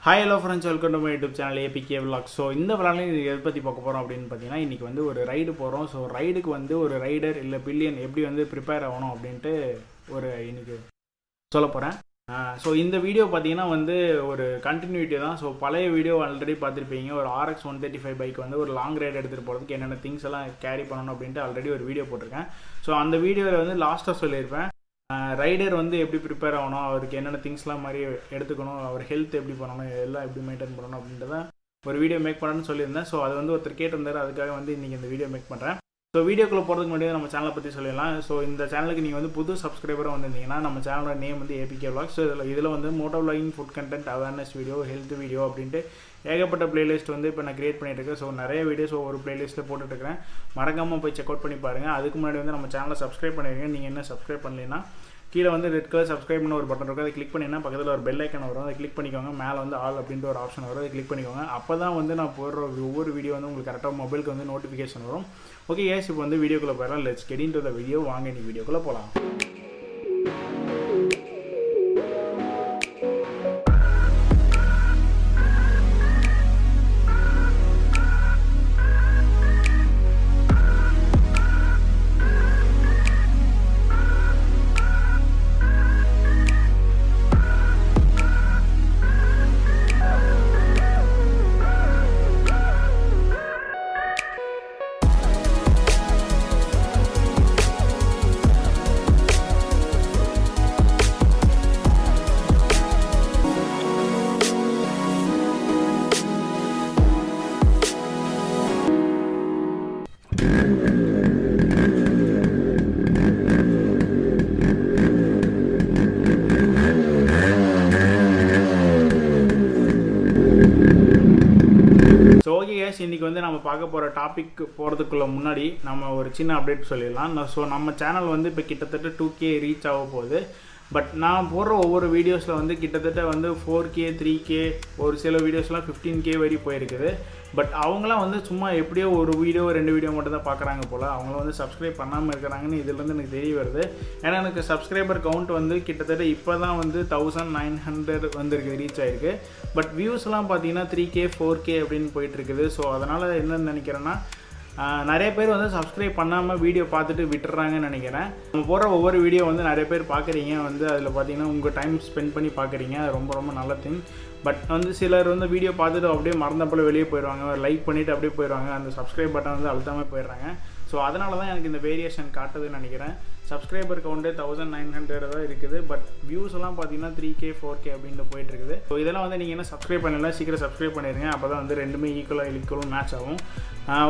Hi hello friends, welcome to my YouTube channel APK Vlogs. So இந்த vlogல எதை பத்தி பார்க்க போறோம் அப்படினு பாத்தீங்கன்னா இன்னைக்கு வந்து ஒரு ரைடு போறோம். சோ ரைடுக்கு வந்து ஒரு ரைடர் இல்ல பில்லியன் எப்படி வந்து ப்ரிப்பேர் ஆகணும் அப்படினு ஒரு இன்னைக்கு சொல்ல போறேன். சோ இந்த வீடியோ பாத்தீங்கன்னா வந்து ஒரு கண்டினியூட்டி தான். சோ பழைய வீடியோ ஆல்ரெடி பார்த்திருப்பீங்க. ஒரு RX 135 பைக் வந்து ஒரு லாங் ரைட் எடுத்துட்டு போறதுக்கு என்னென்ன திங்ஸ் எல்லாம் கேரி பண்ணனும் அப்படினு ஆல்ரெடி ஒரு வீடியோ போட்டுருக்கேன். சோ அந்த வீடியோல வந்து லாஸ்டா சொல்லிருப்பேன். ரைடர் வந்து எப்படி ப்ரிப்பேர் ஆகணும், அவருக்கு என்னென்ன திங்ஸ்லாம் மாதிரி எடுத்துக்கணும், அவர் ஹெல்த் எப்படி பண்ணணும், எல்லாம் எப்படி மெயின்டைன் பண்ணணும் அப்படின்றத ஒரு வீடியோ மேக் பண்ணணும்னு சொல்லியிருந்தேன். ஸோ அது வந்து ஒருத்தர் கேட்டிருந்தார், அதுக்காக வந்து இன்றைக்கி இந்த வீடியோ மேக் பண்ணுறேன். ஸோ வீடியோக்குள்ளே போகிறதுக்கு முன்னாடி நம்ம சேனலை பற்றி சொல்லிடலாம். ஸோ இந்த சேனலுக்கு நீங்கள் வந்து புது சப்ஸ்கிரைபராக வந்திருந்தீங்கன்னா நம்ம சேனலோட நேம் வந்து APK Vlogs. ஸோ இதில் வந்து moto vlogging, food content, awareness video, health video அப்படின்ட்டு ஏகப்பட்ட பிளேலிஸ்ட் வந்து இப்போ நான் கிரியேட் பண்ணிட்டுருக்கேன். ஸோ நிறைய வீடியோஸ் ஒரு பிளேலிஸ்ட்டில் போட்டுட்ருக்கேன். மறக்காமல் போய் செக் அவுட் பண்ணி பாருங்கள். அதுக்கு முன்னாடி வந்து நம்ம சேனலை சப்ஸ்கிரைப் பண்ணிடுங்க. நீங்கள் என்ன சப்ஸ்கிரைப் பண்ணலைன்னா கீழே வந்து ரெட் கலர் சப்ஸ்கிரைப் பண்ண ஒரு பட்டன் இருக்கும், அதை கிளிக் பண்ணிங்கன்னா பக்கத்தில் ஒரு பெல் ஐக்கன் வரும், அதை கிளிக் பண்ணிக்கோங்க. மேலே வந்து ஆல் அப்படின்ற ஒரு ஆப்ஷன் வரும், அதை கிளிக் பண்ணிக்கோங்க. அப்போ தான் வந்து நான் போடுற ஒவ்வொரு வீடியோ வந்து உங்களுக்கு கரெக்டாக மொபைலுக்கு வந்து நோட்டிஃபிகேஷன் வரும். ஓகே கேஸ், இப்போ வந்து வீடியோக்குள்ளே போயிடலாம். Let's get into the video. வாங்க நீ வீடியோக்குள்ளே போகலாம். ஸோ ஓகே கேஸ், இன்றைக்கி வந்து நம்ம பார்க்க போகிற டாபிக் போகிறதுக்குள்ள முன்னாடி நம்ம ஒரு சின்ன அப்டேட் சொல்லிடலாம். ஸோ நம்ம சேனல் வந்து இப்போ கிட்டத்தட்ட 2K ரீச் ஆக போகுது. பட் நான் போடுற ஒவ்வொரு வீடியோஸில் வந்து கிட்டத்தட்ட வந்து 4K 3K, ஒரு சில வீடியோஸ்லாம் 15K வரை போயிருக்குது. பட் அவங்களாம் வந்து சும்மா எப்படியோ ஒரு வீடியோ 2 வீடியோ மட்டும் தான் பார்க்குறாங்க போல். அவங்களும் வந்து சப்ஸ்கிரைப் பண்ணாமல் இருக்கிறாங்கன்னு இதுலேருந்து எனக்கு தெரிய வருது. ஏன்னா எனக்கு சப்ஸ்கிரைபர் கவுண்ட் வந்து கிட்டத்தட்ட இப்போ தான் வந்து 1900 வந்துருக்கு, ரீச் ஆகிருக்கு. பட் வியூஸ்லாம் பார்த்தீங்கன்னா 3K 4K அப்படின்னு போயிட்டுருக்குது. ஸோ அதனால் என்னென்னு நினைக்கிறேன்னா, நிறைய பேர் வந்து சப்ஸ்கிரைப் பண்ணாமல் வீடியோ பார்த்துட்டு விட்டுறாங்கன்னு நினைக்கிறேன். நம்ம போடுற ஒவ்வொரு வீடியோ வந்து நிறைய பேர் பார்க்குறீங்க, வந்து அதில் பார்த்தீங்கன்னா உங்கள் டைம் ஸ்பெண்ட் பண்ணி பார்க்குறீங்க, அது ரொம்ப ரொம்ப நல்ல திங். பட் வந்து சிலர் வந்து வீடியோ பார்த்துட்டு அப்படியே மறந்தப்போல வெளியே போயிடுவாங்க, லைக் பண்ணிவிட்டு அப்படியே போயிடுவாங்க, அந்த சப்ஸ்கிரைப் பட்டன் வந்து அழுத்தாமல் போயிடுறாங்க. ஸோ அதனால தான் எனக்கு இந்த வேரியேஷன் காட்டுதுன்னு நினைக்கிறேன். சப்ஸ்கிரைபர் கவுண்டே 1900 தான் இருக்குது. பட் வியூஸ் எல்லாம் பார்த்தீங்கன்னா 3K 4K அப்படின்னு போயிட்டுருக்குது. ஸோ இதெல்லாம் வந்து நீங்கள் என்ன சப்ஸ்கிரைப் பண்ணலாம், சீக்கிரம் சப்ஸ்கிரைப் பண்ணிடுங்க. அப்போ தான் வந்து ரெண்டுமே ஈக்குவலாக மேட்ச் ஆகும்.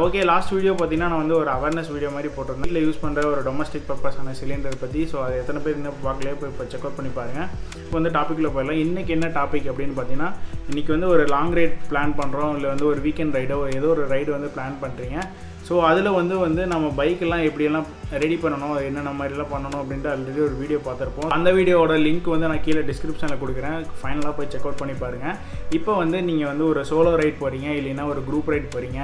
ஓகே, லாஸ்ட் வீடியோ பார்த்தீங்கன்னா நான் வந்து ஒரு அவேர்னஸ் வீடியோ மாதிரி போட்டிருந்தேன், வீட்டில் யூஸ் பண்ணுற ஒரு டொமஸ்டிக் பர்பஸான சிலிண்டர் பற்றி. ஸோ அது எத்தனை பேர் இன்னும் பார்க்கலையே, போய் இப்போ செக் அவுட் பண்ணி பாருங்கள். இப்போ வந்து டாப்பிக்கில் போயிடலாம். இன்றைக்கி என்ன டாபிக் அப்படின்னு பார்த்தீங்கன்னா, இன்றைக்கி வந்து ஒரு லாங் ரைட் பிளான் பண்ணுறோம், இல்லை வந்து ஒரு வீக்கெண்ட் ரைடோ ஏதோ ஒரு ரைடு வந்து பிளான் பண்ணுறீங்க. ஸோ அதில் வந்து நம்ம பைக்கெல்லாம் எப்படியெல்லாம் ரெடி பண்ணணும், என்னென்ன மாதிரிலாம் பண்ணணும் அப்படின்ட்டு ஆல்ரெடி ஒரு வீடியோ பார்த்துருப்போம். அந்த வீடியோட லிங்க் வந்து நான் கீழே டிஸ்கிரிப்ஷனில் கொடுக்குறேன், ஃபைனலாக போய் செக் அவுட் பண்ணி பாருங்கள். இப்போ வந்து நீங்கள் வந்து ஒரு சோலோ ரைட் போகிறீங்க, இல்லைன்னா ஒரு குரூப் ரைட் போகிறீங்க,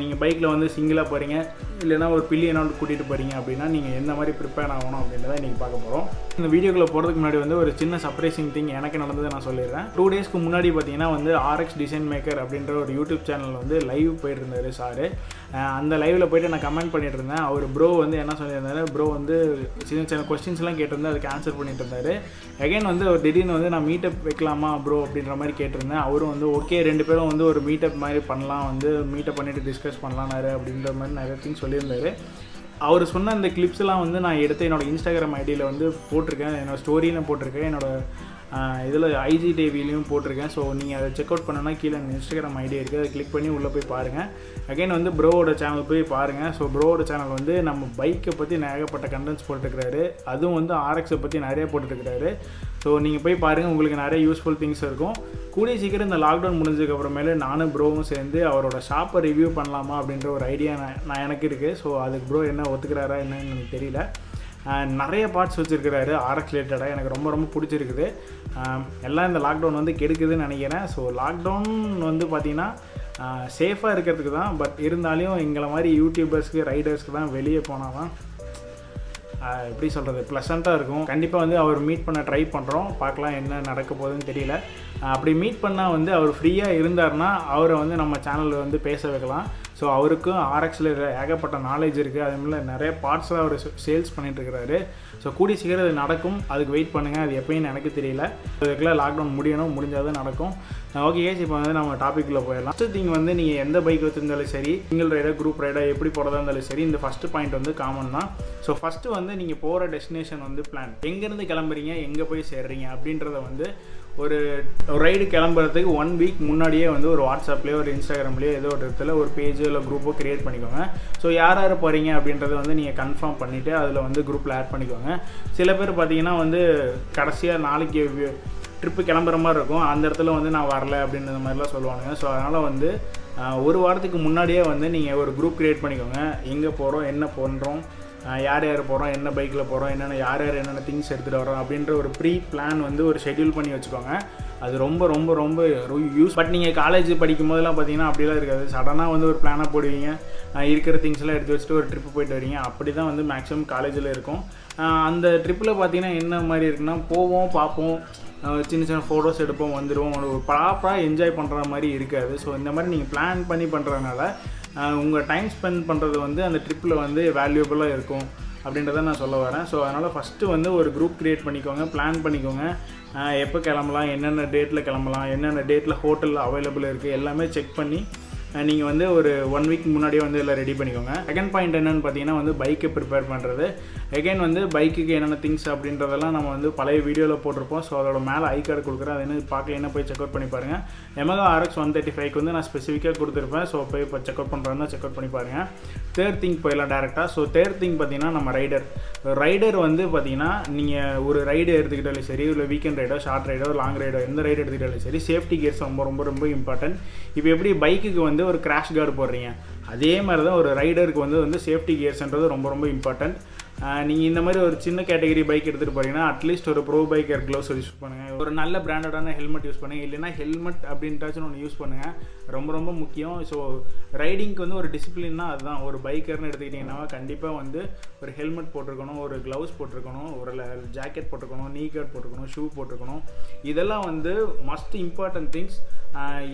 நீங்கள் பைக்கில் வந்து சிங்கிளாக போகிறீங்க, இல்லைனா ஒரு பில்லியனோட கூட்டிகிட்டு போகிறீங்க அப்படின்னா நீங்கள் எந்த மாதிரி ப்ரிப்பேர் ஆகணும் அப்படின்றத இன்றைக்கி பார்க்க போகிறோம். இந்த வீடியோக்குள்ளே போகிறதுக்கு முன்னாடி வந்து ஒரு சின்ன சர்ப்ரைசிங் திங் எனக்கு நடந்தது நான் சொல்லிடுறேன். 2 டேஸ்க்கு முன்னாடி பார்த்தீங்கன்னா வந்து RX டிசைன் மேக்கர் அப்படின்ற ஒரு யூடியூப் சேனல் வந்து லைவ் போயிட்டு இருந்தார் சார். அந்த லைவில் போய்ட்டு நான் கமெண்ட் பண்ணிட்டு இருந்தேன். அவர் ப்ரோ வந்து என்ன சொல்லியிருந்தாரு, ப்ரோ வந்து சின்ன சின்ன கொஸ்டின்ஸ்லாம் கேட்டிருந்தேன், அதுக்கு ஆன்சர் பண்ணிட்டு இருந்தார். அகைன் வந்து அவர் திடீர்னு வந்து நான் மீட்டப் வைக்கலாமா ப்ரோ அப்படின்ற மாதிரி கேட்டிருந்தேன். அவரும் வந்து ஓகே 2 பேரும் வந்து ஒரு மீட்டப் மாதிரி பண்ணலாம், வந்து மீட்டப் பண்ணிவிட்டு டிஸ்கஸ் பண்ணலாம் அப்படின்ற மாதிரி நிறைய திங்ஸ் சொல்லியிருந்தார். அவர் சொன்ன அந்த கிளிப்ஸ்லாம் வந்து நான் எடுத்து என்னோடய இன்ஸ்டாகிராம் ஐடியில் வந்து போட்டிருக்கேன், என்னோடய ஸ்டோரியிலும் போட்டிருக்கேன், என்னோடய இதில் IG டிவிலையும் போட்டிருக்கேன். ஸோ நீங்கள் அதை செக் அவுட் பண்ணனா கீழே இன்ஸ்டாகிராம் ஐடி இருக்குது, அதை கிளிக் பண்ணி உள்ளே போய் பாருங்கள். அகைன் வந்து ப்ரோவோட சேனல் போய் பாருங்கள். ஸோ ப்ரோவோட சேனல் வந்து நம்ம பைக்கை பற்றி ஏகப்பட்ட கண்டென்ட்ஸ் போட்டுருக்கிறாரு, அதுவும் வந்து RXஐ பற்றி நிறைய போட்டுருக்கிறாரு. ஸோ நீங்கள் போய் பாருங்கள், உங்களுக்கு நிறைய யூஸ்ஃபுல் திங்ஸ் இருக்கும். கூடிய சீக்கிரம் இந்த லாக்டவுன் முடிஞ்சதுக்கப்புறமேலே நானும் ப்ரோவும் சேர்ந்து அவரோட ஷாப்பை ரிவ்யூ பண்ணலாமா அப்படின்ற ஒரு ஐடியா நான் எனக்கு இருக்குது. ஸோ அதுக்கு ப்ரோ என்ன ஒத்துக்கிறாரா என்னன்னு எனக்கு தெரியல. நிறைய பார்ட்ஸ் வச்சுருக்கிறாரு RX ரிலேட்டடாக, எனக்கு ரொம்ப ரொம்ப பிடிச்சிருக்குது. எல்லாம் இந்த லாக்டவுன் வந்து கெடுக்குதுன்னு நினைக்கிறேன். ஸோ லாக்டவுன் வந்து பார்த்திங்கன்னா சேஃபாக இருக்கிறதுக்கு தான். பட் இருந்தாலும் எங்களை மாதிரி யூடியூபர்ஸ்க்கு ரைடர்ஸ்க்கு தான் வெளியே போனால் தான் எப்படி சொல்கிறது ப்ளசண்ட்டாக இருக்கும். கண்டிப்பாக வந்து அவர் மீட் பண்ண ட்ரை பண்ணுறோம், பார்க்கலாம் என்ன நடக்க போகுதுன்னு தெரியல. அப்படி மீட் பண்ணால் வந்து அவர் ஃப்ரீயாக இருந்தார்னா அவரை வந்து நம்ம சேனலில் வந்து பேச வைக்கலாம். ஸோ அவருக்கும் ஆர்எக்ஸில் ஏகப்பட்ட நாலேஜ் இருக்குது. அதேமாதிரி நிறைய பார்ட்ஸ்லாம் அவர் சேல்ஸ் பண்ணிகிட்ருக்கிறாரு. ஸோ கூடிய சீக்கிரம் அது நடக்கும், அதுக்கு வெயிட் பண்ணுங்கள். அது எப்போயும் எனக்கு தெரியல, அதுக்குலாம் லாக்டவுன் முடிஞ்சால் தான் நடக்கும். ஓகே கேஸ், இப்போ வந்து நம்ம டாப்பிக்கில் போயிடலாம். ஃபஸ்ட்டு திங் வந்து நீங்கள் எந்த பைக் வச்சுருந்தாலும் சரி, சிங்கிள் ரைடர் குரூப் ரைடர் எப்படி போகிறதா இருந்தாலும் சரி, இந்த ஃபஸ்ட்டு பாயிண்ட் வந்து காமன் தான். ஸோ ஃபஸ்ட்டு வந்து நீங்கள் போகிற டெஸ்டினேஷன் வந்து பிளான், எங்கேருந்து கிளம்புறீங்க, எங்கே போய் சேர்றீங்க அப்படின்றத வந்து ஒரு ரைடு கிளம்புறதுக்கு 1 வீக் முன்னாடியே வந்து ஒரு வாட்ஸ்அப்லேயோ ஒரு இன்ஸ்டாகிராம்லேயோ ஏதோ ஒரு இடத்துல ஒரு பேஜோ இல்லை குரூப்போ க்ரியேட் பண்ணிக்கோங்க. ஸோ யார் யார் போகிறீங்க அப்படின்றத வந்து நீங்கள் கன்ஃபார்ம் பண்ணிவிட்டு அதில் வந்து குரூப்பில் ஆட் பண்ணிக்கோங்க. சில பேர் பார்த்தீங்கன்னா வந்து கடைசியாக நாளைக்கு ட்ரிப்பு கிளம்புற மாதிரி இருக்கும், அந்த இடத்துல வந்து நான் வரல அப்படின்ற மாதிரிலாம் சொல்லுவானுங்க. ஸோ அதனால் வந்து ஒரு வாரத்துக்கு முன்னாடியே வந்து நீங்கள் ஒரு குரூப் க்ரியேட் பண்ணிக்கோங்க. எங்கே போகிறோம், என்ன பண்ணுறோம், யார் யார் போகிறோம், என்ன பைக்கில் போகிறோம், யார் என்னென்ன திங்ஸ் எடுத்துகிட்டு வரோம் அப்படின்ற ஒரு ப்ரீ பிளான் வந்து ஒரு ஷெட்யூல் பண்ணி வச்சுக்கோங்க. அது ரொம்ப ரொம்ப ரொம்ப யூஸ். பட் நீங்கள் காலேஜ் படிக்கும் போதெல்லாம் பார்த்தீங்கன்னா அப்படிலாம் இருக்காது. சடனாக வந்து ஒரு பிளானாக போடுவீங்க, இருக்கிற திங்ஸ்லாம் எடுத்து வச்சுட்டு ஒரு ட்ரிப்பு போயிட்டு வரீங்க. அப்படி தான் வந்து மேக்ஸிமம் காலேஜில் இருக்கும். அந்த ட்ரிப்பில் பார்த்தீங்கன்னா என்ன மாதிரி இருக்குன்னா, போவோம், பார்ப்போம், சின்ன சின்ன ஃபோட்டோஸ் எடுப்போம், வந்துடுவோம். ஒரு ப்ராப்பராக என்ஜாய் பண்ணுற மாதிரி இருக்காது. ஸோ இந்த மாதிரி நீங்கள் பிளான் பண்ணி பண்ணுறதுனால உங்கள் டைம் ஸ்பெண்ட் பண்ணுறது வந்து அந்த ட்ரிப்பில் வந்து வேல்யூபிளாக இருக்கும் அப்படின்றத நான் சொல்ல வரேன். ஸோ அதனால் ஃபஸ்ட்டு வந்து ஒரு குரூப் க்ரியேட் பண்ணிக்கோங்க, பிளான் பண்ணிக்கோங்க. எப்போ கிளம்பலாம், என்னென்ன டேட்டில் கிளம்பலாம், என்னென்ன டேட்டில் ஹோட்டலில் அவைலபிள் இருக்குது எல்லாமே செக் பண்ணி நீங்கள் வந்து ஒரு 1 வீக் முன்னாடியே வந்து எல்லாம் ரெடி பண்ணிக்கோங்க. செகண்ட் பாயிண்ட் என்னென்னு பார்த்தீங்கன்னா வந்து பைக்கை ப்ரிப்பேர் பண்ணுறது. எகைன் வந்து பைக்குக்கு என்னென்ன திங்ஸ் அப்படின்றதெல்லாம் நம்ம வந்து பழைய வீடியோவில் போட்டிருப்போம். ஸோ அதோட மேலே ஐ கார்டு கொடுக்குறேன், அது என்ன பார்க்கலன்னா போய் செக் அவுட் பண்ணி பாருங்கள். Yamaha RX 135 வந்து நான் ஸ்பெசிஃபிக்காக கொடுத்துருப்பேன். ஸோ போய் இப்போ செக் அவுட் பண்ணுறதுனா செக் அவுட் பண்ணி பாருங்கள். தேர்ட் திங் போயிடலாம் டேரெக்டாக. ஸோ தேர்ட் திங் பார்த்தீங்கன்னா நம்ம ரைடர் வந்து பார்த்தீங்கன்னா நீங்கள் ஒரு ரைடு எடுத்துக்கிட்டாலும் சரி, இல்லை வீக்கெண்ட் ரைடோ, ஷார்ட் ரைடோ, லாங் ரைடோ, எந்த ரைடு எடுத்துக்கிட்டாலும் சரி, சேஃப்டி கியர்ஸ் ரொம்ப ரொம்ப ரொம்ப இம்பார்ட்டன்ட். இப்போ எப்படி பைக்குக்கு வந்து ஒரு கிராஷ் கார்டு போடுறீங்க, அதே மாதிரி தான் ஒரு ரைடருக்கு வந்து சேஃப்டி கியர்ஸ்ன்றது ரொம்ப ரொம்ப இம்பார்ட்டன்ட். நீங்கள் இந்த மாதிரி ஒரு சின்ன கேட்டகரி பைக் எடுத்துகிட்டு போகிறீங்கன்னா அட்லீஸ்ட் ஒரு ப்ரோ பைக்கர் க்ளவுஸ் யூஸ் பண்ணுங்கள், ஒரு நல்ல பிராண்டடான ஹெல்மெட் யூஸ் பண்ணுங்கள், இல்லைனா ஹெல்மெட் அப்படின்ட்டாச்சும் ஒன்று யூஸ் பண்ணுங்கள். ரொம்ப ரொம்ப முக்கியம். ஸோ ரைடிங்க்கு வந்து ஒரு டிசிப்ளின்னா அதுதான். ஒரு பைக்கர்னு எடுத்துக்கிட்டிங்கன்னா கண்டிப்பாக வந்து ஒரு ஹெல்மெட் போட்டிருக்கணும், ஒரு க்ளவுஸ் போட்டிருக்கணும், ஒரு ஜாக்கெட் போட்டிருக்கணும், நீ கார்ட் போட்டிருக்கணும், ஷூ போட்டிருக்கணும். இதெல்லாம் வந்து மஸ்ட் இம்பார்ட்டன்ட் திங்ஸ்.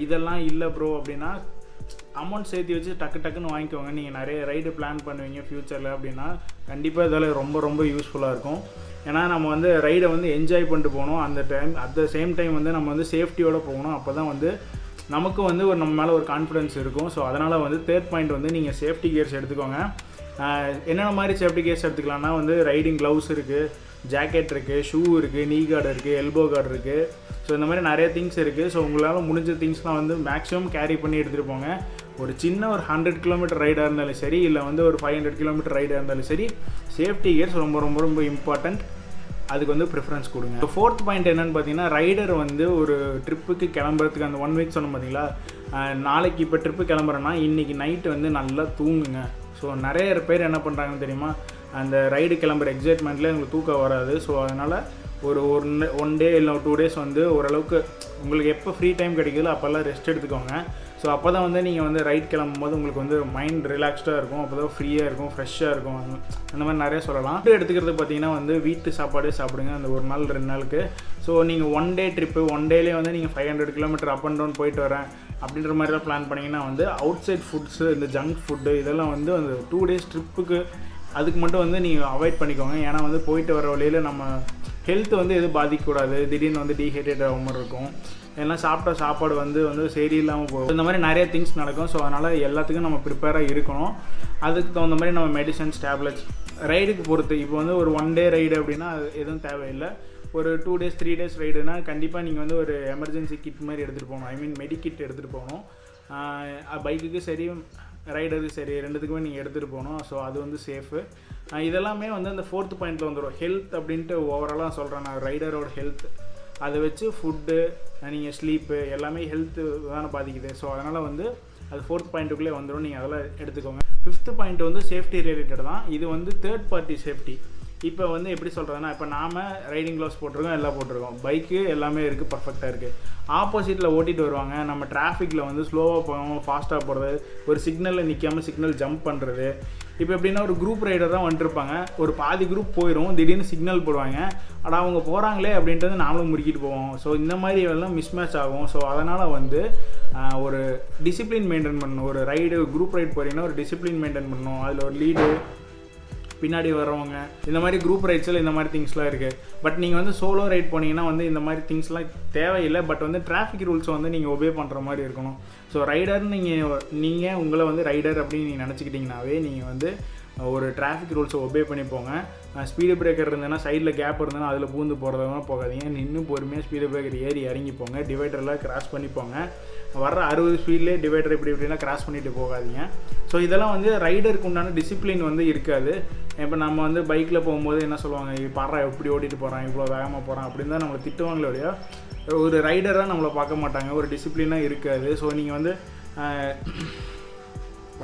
இதெல்லாம் இல்லை ப்ரோ அப்படின்னா அமௌண்ட் சேர்த்து வச்சு டக்குன்னு வாங்கிக்கோங்க. நீங்கள் நிறைய ரைடு பிளான் பண்ணுவீங்க ஃப்யூச்சரில் அப்படின்னா கண்டிப்பாக இதெல்லாம் ரொம்ப ரொம்ப யூஸ்ஃபுல்லாக இருக்கும். ஏன்னா நம்ம வந்து ரைடை வந்து என்ஜாய் பண்ணிட்டு போகணும், அந்த time at the same time வந்து நம்ம வந்து சேஃப்டியோடு போகணும். அப்போ தான் வந்து நமக்கு வந்து நம்ம மேலே ஒரு கான்ஃபிடென்ஸ் இருக்கும். ஸோ அதனால் வந்து தேர்ட் பாயிண்ட் வந்து நீங்கள் சேஃப்டி கியர்ஸ் எடுத்துக்கோங்க. என்னென்ன மாதிரி சேஃப்டி கியர்ஸ் எடுத்துக்கலாம்னா வந்து ரைடிங் க்ளவுஸ் இருக்குது, ஜாக்கெட் இருக்குது, ஷூ இருக்குது, நீ கார்டு இருக்குது, எல்போ கார்டு இருக்குது. ஸோ இந்த மாதிரி நிறைய திங்ஸ் இருக்குது. ஸோ உங்களால் முடிஞ்ச திங்ஸ்லாம் வந்து மேக்ஸிமம் கேரி பண்ணி எடுத்துகிட்டு போங்க. ஒரு சின்ன ஒரு 100 கிலோமீட்டர் ரைடாக இருந்தாலும் சரி, இல்லை வந்து ஒரு 500 கிலோமீட்டர் ரைடாக இருந்தாலும் சரி, சேஃப்டி கியர்ஸ் ரொம்ப ரொம்ப ரொம்ப இம்பார்ட்டண்ட். அதுக்கு வந்து ப்ரிஃபரன்ஸ் கொடுங்க. ஸோ ஃபோர்த் பாயிண்ட் என்னென்னு பார்த்தீங்கன்னா, ரைடர் வந்து ஒரு ட்ரிப்புக்கு கிளம்புறதுக்கு அந்த 1 வீக் சொன்னோம் பார்த்தீங்களா, நாளைக்கு இப்போ ட்ரிப்பு கிளம்புறேன்னா இன்றைக்கி நைட்டு வந்து நல்லா தூங்குங்க. ஸோ நிறைய பேர் என்ன பண்ணுறாங்கன்னு தெரியுமா, அந்த ரைடு கிளம்புற எக்ஸைட்மெண்ட்லேயே உங்களுக்கு தூக்கம் வராது. ஸோ அதனால் ஒரு 1 டே இல்லை 2 டேஸ் வந்து ஓரளவுக்கு உங்களுக்கு எப்போ ஃப்ரீ டைம் கிடைக்குதோ அப்போல்லாம் ரெஸ்ட் எடுத்துக்கோங்க. ஸோ அப்போ தான் வந்து நீங்கள் வந்து ரைட் கிளம்பும் போது உங்களுக்கு வந்து மைண்ட் ரிலாக்ஸ்டாக இருக்கும், அப்போ தான் ஃப்ரீயாக இருக்கும், ஃப்ரெஷ்ஷாக இருக்கும். அந்த மாதிரி நிறைய சொல்லலாம். ஃபுட்டு எடுத்துக்கிறது பார்த்தீங்கன்னா வந்து வீட்டு சாப்பாடே சாப்பிடுங்க அந்த 1 நாள் 2 நாளுக்கு. ஸோ நீங்கள் 1 டே ட்ரிப்பு 1 டேலேயே வந்து நீங்கள் 500 கிலோமீட்டர் அப் அண்ட் டவுன் போயிட்டு வரேன் அப்படின்ற மாதிரிலாம் பிளான் பண்ணிங்கன்னா வந்து அவுட் சைட் ஃபுட்ஸு, இந்த ஜங்க் ஃபுட்டு இதெல்லாம் வந்து அந்த 2 டேஸ் ட்ரிப்புக்கு அதுக்கு மட்டும் வந்து நீங்கள் அவாய்ட் பண்ணிக்கோங்க. ஏன்னா வந்து போயிட்டு வர வழியில் நம்ம ஹெல்த் வந்து எதுவும் பாதிக்கக்கூடாது. திடீர்னு வந்து டீஹைட்ரேட் ஆகிற மாதிரி இருக்கும், எல்லாம் சாப்பிட்ட சாப்பாடு வந்து சரியில்லாமல் போகும். இந்த மாதிரி நிறைய திங்ஸ் நடக்கும். ஸோ அதனால் எல்லாத்துக்கும் நம்ம ப்ரிப்பேராக இருக்கணும். அதுக்கு தகுந்த மாதிரி நம்ம மெடிசன்ஸ், டேப்லெட்ஸ் ரைடுக்கு பொறுத்து. இப்போ வந்து ஒரு 1 டே ரைடு அப்படின்னா அது எதுவும் தேவையில்லை. ஒரு 2 டேஸ் 3 டேஸ் ரைடுனா கண்டிப்பாக நீங்கள் வந்து ஒரு எமர்ஜென்சி கிட் மாதிரி எடுத்துகிட்டு போகணும். ஐ மீன் மெடிக்கிட் எடுத்துகிட்டு போகணும். பைக்குக்கு சரி, ரைடருக்கு சரி, ரெண்டுத்துக்குமே நீங்கள் எடுத்துகிட்டு போகணும். ஸோ அது வந்து சேஃபு. இதெல்லாமே வந்து அந்த 4th பாயிண்ட்டில் வந்துடும். ஹெல்த் அப்படின்ட்டு ஓவராலாக சொல்கிறேன் நான். ரைடரோட ஹெல்த் அதை வச்சு ஃபுட்டு, நீங்கள் ஸ்லீப்பு எல்லாமே ஹெல்த்து தானே பாதிக்குது. ஸோ அதனால் வந்து அது 4th பாயிண்ட்டுக்குள்ளே வந்துடும். நீங்கள் அதெல்லாம் எடுத்துக்கோங்க. 5th பாயிண்ட் வந்து சேஃப்டி ரிலேட்டட் தான். இது வந்து தேர்ட் பார்ட்டி சேஃப்டி. இப்போ வந்து எப்படி சொல்கிறதுனா, இப்போ நாம் ரைடிங் க்ளவுஸ் போட்டிருக்கோம், எல்லாம் போட்டிருக்கோம், பைக்கு எல்லாமே இருக்குது, பர்ஃபெக்டாக இருக்குது. ஆப்போசிட்டில் ஓட்டிகிட்டு வருவாங்க, நம்ம டிராஃபிக்கில் வந்து ஸ்லோவாக போகாமல் ஃபாஸ்ட்டாக போகிறது, ஒரு சிக்னலில் நிற்காமல் சிக்னல் ஜம்ப் பண்ணுறது, இப்போ எப்படின்னா ஒரு குரூப் ரைடர் தான் வந்துருப்பாங்க, ஒரு பாதி குரூப் போயிடும், திடீர்னு சிக்னல் போடுவாங்க, ஆனால் அவங்க போகிறாங்களே அப்படின்றது நாமளும் முறுக்கிட்டு போவோம். ஸோ இந்த மாதிரி எல்லாம் மிஸ்மேட்ச் ஆகும். ஸோ அதனால் வந்து ஒரு டிசிப்ளின் மெயின்டைன் பண்ணணும். ஒரு ரைடு குரூப் ரைட் போகிறீங்கன்னா ஒரு டிசிப்ளின் மெயின்டைன் பண்ணணும். அதில் ஒரு லீடு, பின்னாடி வர்றவங்க, இந்த மாதிரி குரூப் ரைட்ஸில் இந்த மாதிரி திங்ஸ்லாம் இருக்குது. பட் நீங்கள் வந்து சோலோ ரைட் போனீங்கன்னா வந்து இந்த மாதிரி திங்ஸ்லாம் தேவையில்லை. பட் வந்து டிராஃபிக் ரூல்ஸை வந்து நீங்கள் ஒபே பண்ணுற மாதிரி இருக்கணும். ஸோ ரைடர்னு நீங்கள் உங்களை வந்து ரைடர் அப்படின்னு நீங்கள் நினச்சிக்கிட்டிங்கனாவே நீங்கள் வந்து ஒரு டிராஃபிக் ரூல்ஸை ஒபே பண்ணி போங்க. ஸ்பீடு பிரேக்கர் இருந்ததுன்னா சைடில் கேப் இருந்ததுன்னா அதில் பூந்து போகிறதா போகாதீங்க. இன்னும் பொறுமையாக ஸ்பீடு பிரேக்கர் ஏறி இறங்கி போங்க. டிவைடரில் கிராஸ் பண்ணி போங்க. வர்ற 60 ஸ்பீட்லேயே டிவைடர் இப்படின்னா கிராஸ் பண்ணிட்டு போகாதீங்க. ஸோ இதெல்லாம் வந்து ரைடருக்கு உண்டான டிசிப்ளின் வந்து இருக்காது. இப்போ நம்ம வந்து பைக்கில் போகும்போது என்ன சொல்லுவாங்க, பாடுறா எப்படி ஓட்டிகிட்டு போகிறான், இவ்வளோ வேகமாக போகிறான் அப்படின்னு தான் நம்மளை திட்டுவாங்களே ஒழிய ஒரு ரைடராக நம்மளை பார்க்க மாட்டாங்க. ஒரு டிசிப்ளினாக இருக்காது. ஸோ நீங்கள் வந்து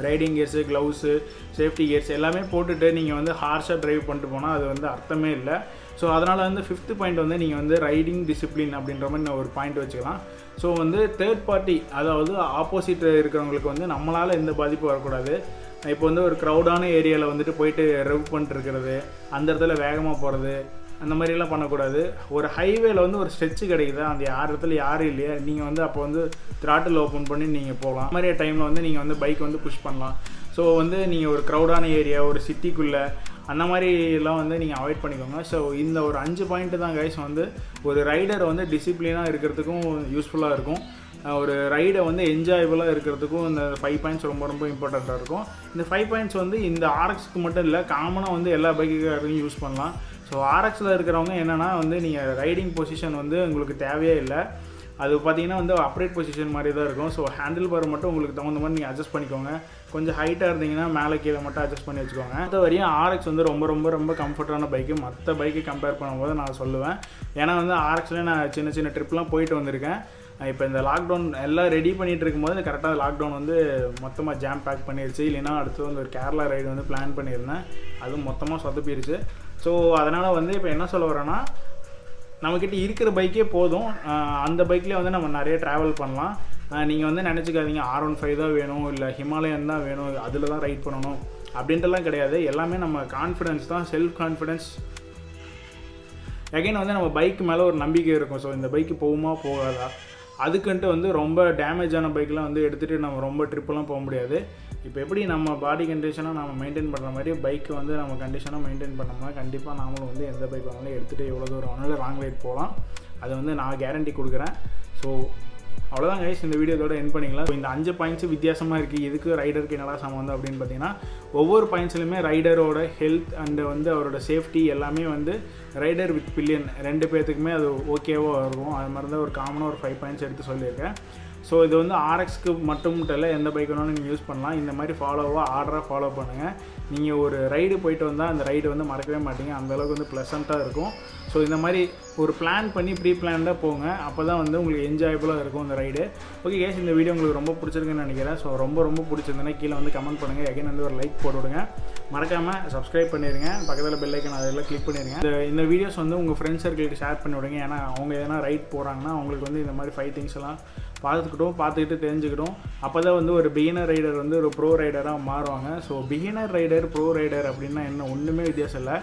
riding gears, gloves, safety gears எல்லாமே போட்டுட்டு நீங்கள் வந்து ஹார்ஷாக ட்ரைவ் பண்ணிட்டு போனால் அது வந்து அர்த்தமே இல்லை. ஸோ அதனால் வந்து 5th பாயிண்ட் வந்து நீங்கள் வந்து ரைடிங் டிசிப்ளின் அப்படின்ற மாதிரி நான் ஒரு பாயிண்ட் வச்சுக்கலாம். ஸோ வந்து தேர்ட் பார்ட்டி, அதாவது ஆப்போசிட் இருக்கிறவங்களுக்கு வந்து நம்மளால் எந்த பாதிப்பும் வரக்கூடாது. இப்போ வந்து ஒரு க்ரௌடான ஏரியாவில் வந்துட்டு போயிட்டு ரெவ் பண்ணிட்டுருக்கிறது, அந்த இடத்துல வேகமாக போகிறது, அந்த மாதிரிலாம் பண்ணக்கூடாது. ஒரு ஹைவேல வந்து ஒரு ஸ்ட்ரெச்சு கிடைக்குது, அந்த இடத்துல யாரும் இல்லையா, நீங்கள் வந்து அப்போ வந்து த்ராட்டில் ஓப்பன் பண்ணி நீங்கள் போகலாம். அந்த மாதிரி டைமில் வந்து நீங்கள் வந்து பைக் வந்து புஷ் பண்ணலாம். ஸோ வந்து நீங்கள் ஒரு க்ரௌடான ஏரியா, ஒரு சிட்டிக்குள்ளே அந்த மாதிரிலாம் வந்து நீங்கள் அவாய்ட் பண்ணிக்கோங்க. ஸோ இந்த ஒரு 5 பாயிண்ட்டு தான் கைஸ் வந்து ஒரு ரைடர் வந்து டிசிப்ளினாக இருக்கிறதுக்கும் யூஸ்ஃபுல்லாக இருக்கும். ஒரு ரைடை வந்து என்ஜாயபுளாக இருக்கிறதுக்கும் இந்த 5 பாயிண்ட்ஸ் ரொம்ப ரொம்ப இம்பார்ட்டண்ட்டாக இருக்கும். இந்த 5 பாயிண்ட்ஸ் வந்து இந்த ஆர்எக்ஸ்க்கு மட்டும் இல்லை, காமனாக வந்து எல்லா பைக்குக்காரையும் யூஸ் பண்ணலாம். ஸோ ஆர்எக்ஸில் இருக்கிறவங்க என்னென்னா வந்து நீங்கள் ரைடிங் பொசிஷன் வந்து உங்களுக்கு தேவையே இல்லை. அது பார்த்தீங்கன்னா வந்து அப்ரைட் பொசிஷன் மாதிரி தான் இருக்கும். ஸோ ஹேண்டில் பார் மட்டும் உங்களுக்கு தகுந்த மாதிரி நீங்கள் அட்ஜஸ்ட் பண்ணிக்கோங்க. கொஞ்சம் ஹைட்டாக இருந்தீங்கன்னா மேலே கீழே மட்டும் அட்ஜஸ்ட் பண்ணி வச்சுக்கோங்க. மற்ற வரையும் ஆர்எக்ஸ் வந்து ரொம்ப ரொம்ப ரொம்ப கம்ஃபர்டான பைக்கு மற்ற பைக்கு கம்பேர் பண்ணும்போது நான் சொல்லுவேன். ஏன்னா வந்து ஆர்எக்ஸில் நான் சின்ன சின்ன ட்ரிப்லாம் போயிட்டு வந்திருக்கேன். இப்போ இந்த லாக்டவுன் எல்லாம் ரெடி பண்ணிகிட்டு இருக்கும்போது கரெக்டாக லாக்டவுன் வந்து மொத்தமாக ஜாம் பேக் பண்ணிடுச்சு. இல்லைன்னா அடுத்து வந்து ஒரு கேரளா ரைடு வந்து பிளான் பண்ணியிருந்தேன், அதுவும் மொத்தமாக சொதப்பிடுச்சு. ஸோ அதனால் வந்து இப்போ என்ன சொல்ல வரேன்னா, நம்மக்கிட்ட இருக்கிற பைக்கே போதும். அந்த பைக்லேயே வந்து நம்ம நிறைய ட்ராவல் பண்ணலாம். நீங்கள் வந்து நினச்சிக்காதீங்க R15 தான் வேணும், இல்லை ஹிமாலயன் தான் வேணும், அதில் தான் ரைட் பண்ணணும் அப்படின்ட்டுலாம் கிடையாது. எல்லாமே நம்ம கான்ஃபிடென்ஸ் தான், செல்ஃப் கான்ஃபிடென்ஸ். அகைன் வந்து நம்ம பைக் மேலே ஒரு நம்பிக்கை இருக்கும். ஸோ இந்த பைக்கு போகுமா போகாதா, அதுக்குன்ட்டு வந்து ரொம்ப டேமேஜான பைக்கெலாம் வந்து எடுத்துகிட்டு நம்ம ரொம்ப ட்ரிப்பெல்லாம் போக முடியாது. இப்போ எப்படி நம்ம பாடி கண்டிஷனாக நம்ம மெயின்டைன் பண்ணுற மாதிரி பைக்கு வந்து நம்ம கண்டிஷனாக மெயின்டைன் பண்ணோம்னா கண்டிப்பாக நாமளும் வந்து எந்த பைக் வாங்கலாம் எடுத்துகிட்டு எவ்வளோ தூரம் வேணாலும் லாங் ரைட் போகலாம். அது வந்து நான் கேரண்டி கொடுக்குறேன். ஸோ அவ்வளோதான் கைஸ், இந்த வீடியோவோட என் பண்ணிக்கலாம். ஸோ இந்த 5 பாயிண்ட்ஸ் வித்தியாசமாக இருக்குது. இதுக்கு ரைடருக்கு என்னடா சம்மந்தம் அப்படின்னு பார்த்தீங்கன்னா, ஒவ்வொரு பாயிண்ட்ஸ்லையுமே ரைடரோட ஹெல்த் அண்டு வந்து அவரோட சேஃப்டி எல்லாமே வந்து ரைடர் வித் பில்லியன் 2 பேர்த்துக்குமே அது ஓகேவாக இருக்கும். அது மாதிரி தான் ஒரு காமனாக ஒரு 5 பாயிண்ட்ஸ் எடுத்து சொல்லியிருக்கேன். ஸோ இது வந்து ஆர்எக்ஸ்க்கு மட்டும் இல்லை, எந்த பைக் வேணாலும் நீங்கள் யூஸ் பண்ணலாம். இந்த மாதிரி ஆர்டராக ஃபாலோ பண்ணுங்கள். நீங்கள் ஒரு ரைடு போயிட்டு வந்தால் அந்த ரைடு வந்து மறக்கவே மாட்டீங்க, அந்தளவுக்கு வந்து ப்ளசண்ட்டாக இருக்கும். ஸோ இந்த மாதிரி ஒரு பிளான் பண்ணி ப்ரீ பிளான்டாக போங்க, அப்போ தான் வந்து உங்களுக்கு என்ஜாயபுளாக இருக்கும் இந்த ரைடு. ஓகே கேஸ், இந்த வீடியோ உங்களுக்கு ரொம்ப பிடிச்சிருக்குன்னு நினைக்கிறேன். ஸோ ரொம்ப ரொம்ப பிடிச்சிருந்தேன்னா கீழே வந்து கமெண்ட் பண்ணுங்கள். எகைன் வந்து ஒரு லைக் போட்டு விடுங்க. மறக்காமல் சப்ஸ்கிரைப் பண்ணிடுங்க. பக்கத்தில் பெல் ஐக்கன் அதெல்லாம் கிளிக் பண்ணிடுங்க. இந்த வீடியோஸ் வந்து உங்கள் ஃப்ரெண்ட்ஸ் சர்க்கிளுக்கு ஷேர் பண்ணி விடுங்க. ஏன்னா அவங்க எதனா ரைட் போகிறாங்கன்னா அவங்களுக்கு வந்து இந்த மாதிரி 5 திங்ஸ் எல்லாம் பார்த்துக்கிட்டு தெரிஞ்சுக்கிட்டோம். அப்போ தான் வந்து ஒரு பிகினர் ரைடர் வந்து ஒரு ப்ரோ ரைடராக மாறுவாங்க. So beginner rider, pro rider அப்படின்னா என்ன, ஒன்றுமே வித்தியாசம் இல்லை.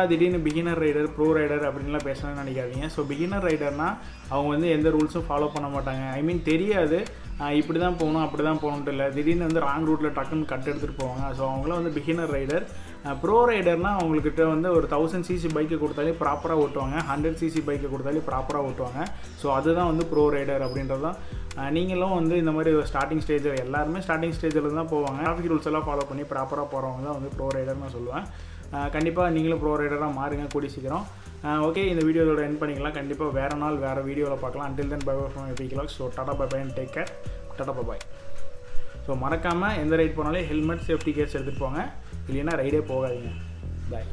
திடீர்னு பிகினர் ரைடர், ப்ரோ ரைடர் அப்படின்லாம் பேசணும்னு நினைக்காதீங்க. ஸோ பிகினர் ரைடர்னால் அவங்க வந்து எந்த ரூல்ஸும் ஃபாலோ பண்ண மாட்டாங்க. ஐ மீன் தெரியாது, இப்படி தான் போகணும் அப்படி தான் போகணுன்ட்டு இல்லை. திடீர்னு வந்து ராங் ரூட்டில் டக்குன்னு கட் எடுத்துகிட்டு போவாங்க. ஸோ அவங்களாம் வந்து பிகினர் ரைடர். ப்ரோ ரைடர்னால் அவங்கக்கிட்ட வந்து ஒரு 1000cc பைக்கை கொடுத்தாலே ப்ராப்பராக ஓட்டுவாங்க, 100cc பைக்கை கொடுத்தாலே ப்ராப்பராக ஓட்டுவாங்க. ஸோ அதுதான் வந்து ப்ரோ ரைடர் அப்படின்றது தான். நீங்களும் வந்து இந்த மாதிரி ஸ்டார்டிங் ஸ்டேஜில், எல்லாருமே ஸ்டார்டிங் ஸ்டேஜில் தான் போவாங்க. டிராஃபிக் ரூல்ஸ் எல்லாம் ஃபாலோ பண்ணி ப்ராப்பராக போகிறவங்க தான் வந்து ப்ரோ ரைடர்னு நான் சொல்லுவேன். கண்டிப்பாக நீங்களும் ப்ரோ ரைடராக மாறுங்க கூடி சீக்கிரம். ஓகே, இந்த வீடியோவோட எண்ட் பண்ணிக்கலாம். கண்டிப்பாக வேறு நாள் வேறு வீடியோவில் பார்க்கலாம். Until then, bye from APK Vlogs. So tata bye and take care. Tata bye. So மறக்காமல் எந்த ரைட் போனாலும் ஹெல்மெட், சேஃப்டி கேர்ஸ் எடுத்துகிட்டு போங்க. இல்லைன்னா ரைடே போகாதீங்க. பாய்.